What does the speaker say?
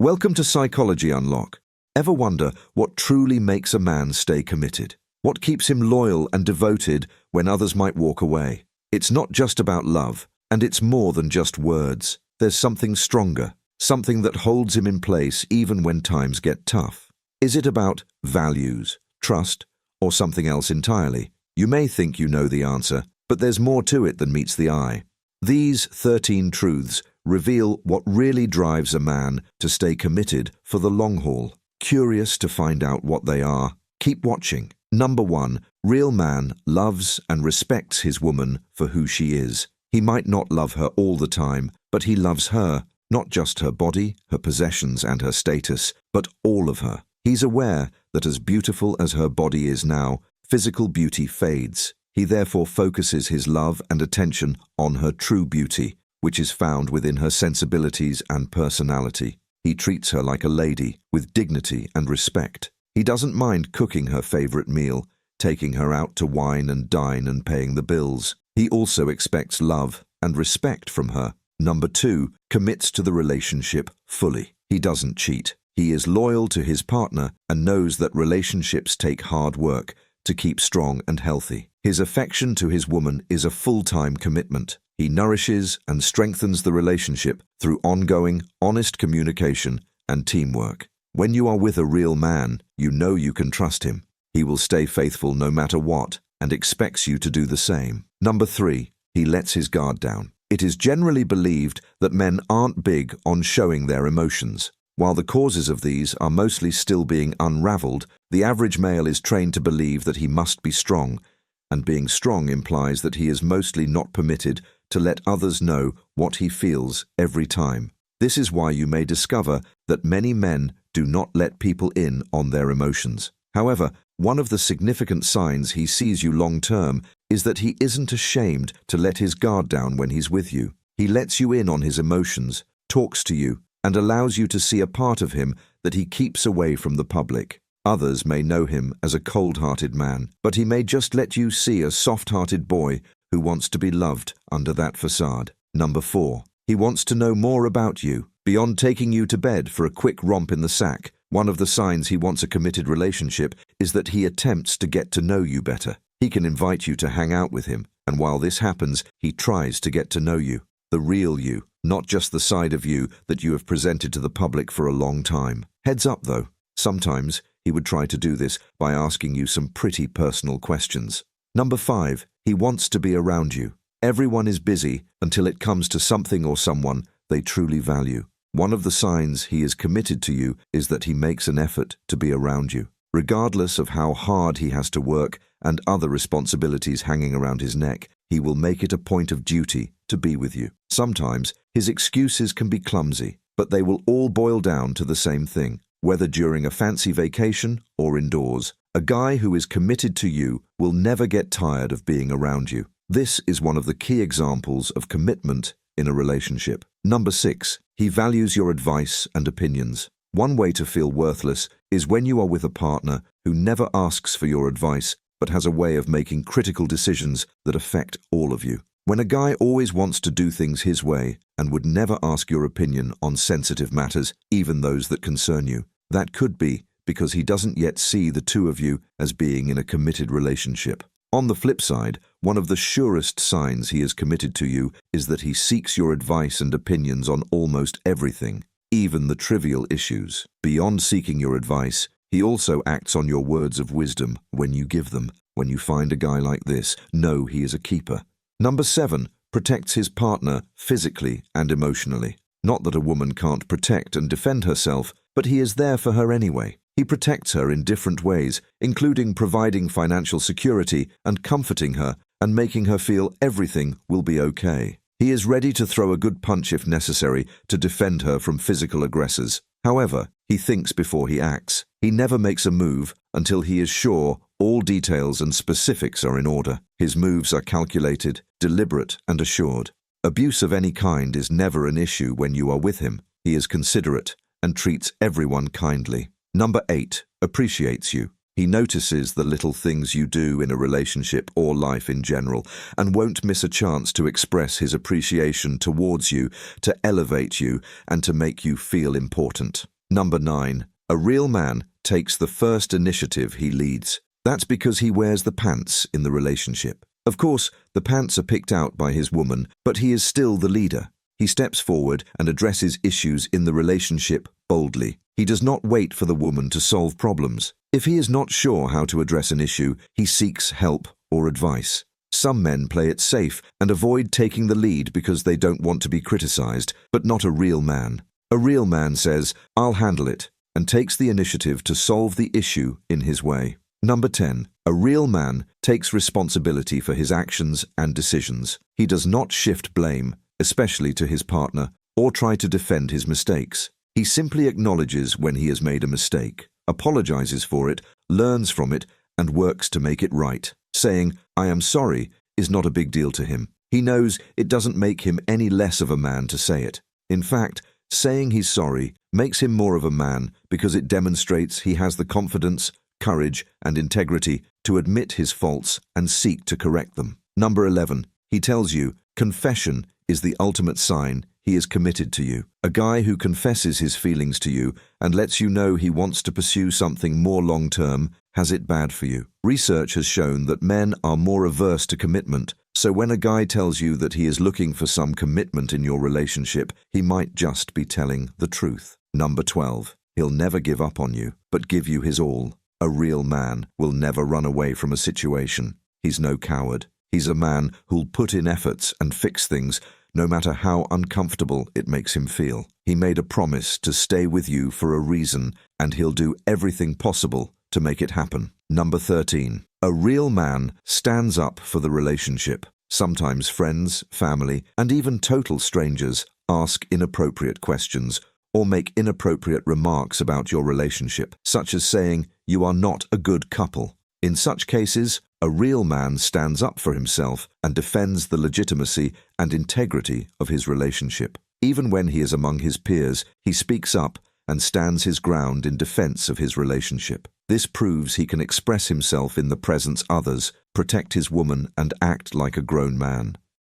Welcome to Psychology Unlock. Ever wonder what truly makes a man stay committed? What keeps him loyal and devoted when others might walk away? It's not just about love, and it's more than just words. There's something stronger, something that holds him in place even when times get tough. Is it about values, trust, or something else entirely? You may think you know the answer, but there's more to it than meets the eye. These 13 truths reveal what really drives a man to stay committed for the long haul. Curious to find out what they are? Keep watching. Number 1. Real man loves and respects his woman for who she is. He might not love her all the time, but he loves her, not just her body, her possessions and her status, but all of her. He's aware that as beautiful as her body is now, physical beauty fades. He therefore focuses his love and attention on her true beauty, which is found within her sensibilities and personality. He treats her like a lady, with dignity and respect. He doesn't mind cooking her favorite meal, taking her out to wine and dine and paying the bills. He also expects love and respect from her. Number 2, commits to the relationship fully. He doesn't cheat. He is loyal to his partner and knows that relationships take hard work to keep strong and healthy. His affection to his woman is a full-time commitment. He nourishes and strengthens the relationship through ongoing, honest communication and teamwork. When you are with a real man, you know you can trust him. He will stay faithful no matter what and expects you to do the same. Number 3, he lets his guard down. It is generally believed that men aren't big on showing their emotions. While the causes of these are mostly still being unraveled, the average male is trained to believe that he must be strong, and being strong implies that he is mostly not permitted to let others know what he feels every time. This is why you may discover that many men do not let people in on their emotions. However, one of the significant signs he sees you long-term is that he isn't ashamed to let his guard down when he's with you. He lets you in on his emotions, talks to you, and allows you to see a part of him that he keeps away from the public. Others may know him as a cold-hearted man, but he may just let you see a soft-hearted boy who wants to be loved under that facade. Number 4. He wants to know more about you. Beyond taking you to bed for a quick romp in the sack, one of the signs he wants a committed relationship is that he attempts to get to know you better. He can invite you to hang out with him, and while this happens, he tries to get to know you. The real you, not just the side of you that you have presented to the public for a long time. Heads up though, sometimes he would try to do this by asking you some pretty personal questions. Number 5, he wants to be around you. Everyone is busy until it comes to something or someone they truly value. One of the signs he is committed to you is that he makes an effort to be around you. Regardless of how hard he has to work and other responsibilities hanging around his neck, he will make it a point of duty to be with you. Sometimes his excuses can be clumsy, but they will all boil down to the same thing. Whether during a fancy vacation or indoors, a guy who is committed to you will never get tired of being around you. This is one of the key examples of commitment in a relationship. Number 6, he values your advice and opinions. One way to feel worthless is when you are with a partner who never asks for your advice but has a way of making critical decisions that affect all of you. When a guy always wants to do things his way and would never ask your opinion on sensitive matters, even those that concern you, that could be because he doesn't yet see the two of you as being in a committed relationship. On the flip side, one of the surest signs he is committed to you is that he seeks your advice and opinions on almost everything, even the trivial issues. Beyond seeking your advice, he also acts on your words of wisdom when you give them. When you find a guy like this, know he is a keeper. Number 7, protects his partner physically and emotionally. Not that a woman can't protect and defend herself, but he is there for her anyway. He protects her in different ways, including providing financial security and comforting her and making her feel everything will be okay. He is ready to throw a good punch if necessary to defend her from physical aggressors. However, he thinks before he acts. He never makes a move until he is sure all details and specifics are in order. His moves are calculated, deliberate, and assured. Abuse of any kind is never an issue when you are with him. He is considerate and treats everyone kindly. Number 8, appreciates you. He notices the little things you do in a relationship or life in general and won't miss a chance to express his appreciation towards you, to elevate you, and to make you feel important. Number 9. A real man takes the first initiative he leads. That's because he wears the pants in the relationship. Of course, the pants are picked out by his woman, but he is still the leader. He steps forward and addresses issues in the relationship boldly. He does not wait for the woman to solve problems. If he is not sure how to address an issue, he seeks help or advice. Some men play it safe and avoid taking the lead because they don't want to be criticized, but not a real man. A real man says, "I'll handle it," and takes the initiative to solve the issue in his way. Number 10. A real man takes responsibility for his actions and decisions. He does not shift blame, especially to his partner, or try to defend his mistakes. He simply acknowledges when he has made a mistake, apologizes for it, learns from it, and works to make it right. Saying, "I am sorry," is not a big deal to him. He knows it doesn't make him any less of a man to say it. In fact, saying he's sorry makes him more of a man because it demonstrates he has the confidence, courage, and integrity to admit his faults and seek to correct them. Number 11. He tells you, confession is the ultimate sign he is committed to you. A guy who confesses his feelings to you and lets you know he wants to pursue something more long-term has it bad for you. Research has shown that men are more averse to commitment, so when a guy tells you that he is looking for some commitment in your relationship, he might just be telling the truth. Number 12. He'll never give up on you, but give you his all. A real man will never run away from a situation. He's no coward. He's a man who'll put in efforts and fix things, no matter how uncomfortable it makes him feel. He made a promise to stay with you for a reason, and he'll do everything possible to make it happen. Number 13. A real man stands up for the relationship. Sometimes friends, family, and even total strangers ask inappropriate questions or make inappropriate remarks about your relationship, such as saying, "You are not a good couple." In such cases, a real man stands up for himself and defends the legitimacy and integrity of his relationship. Even when he is among his peers, he speaks up and stands his ground in defense of his relationship. This proves he can express himself in the presence of others, protect his woman, and act like a grown man.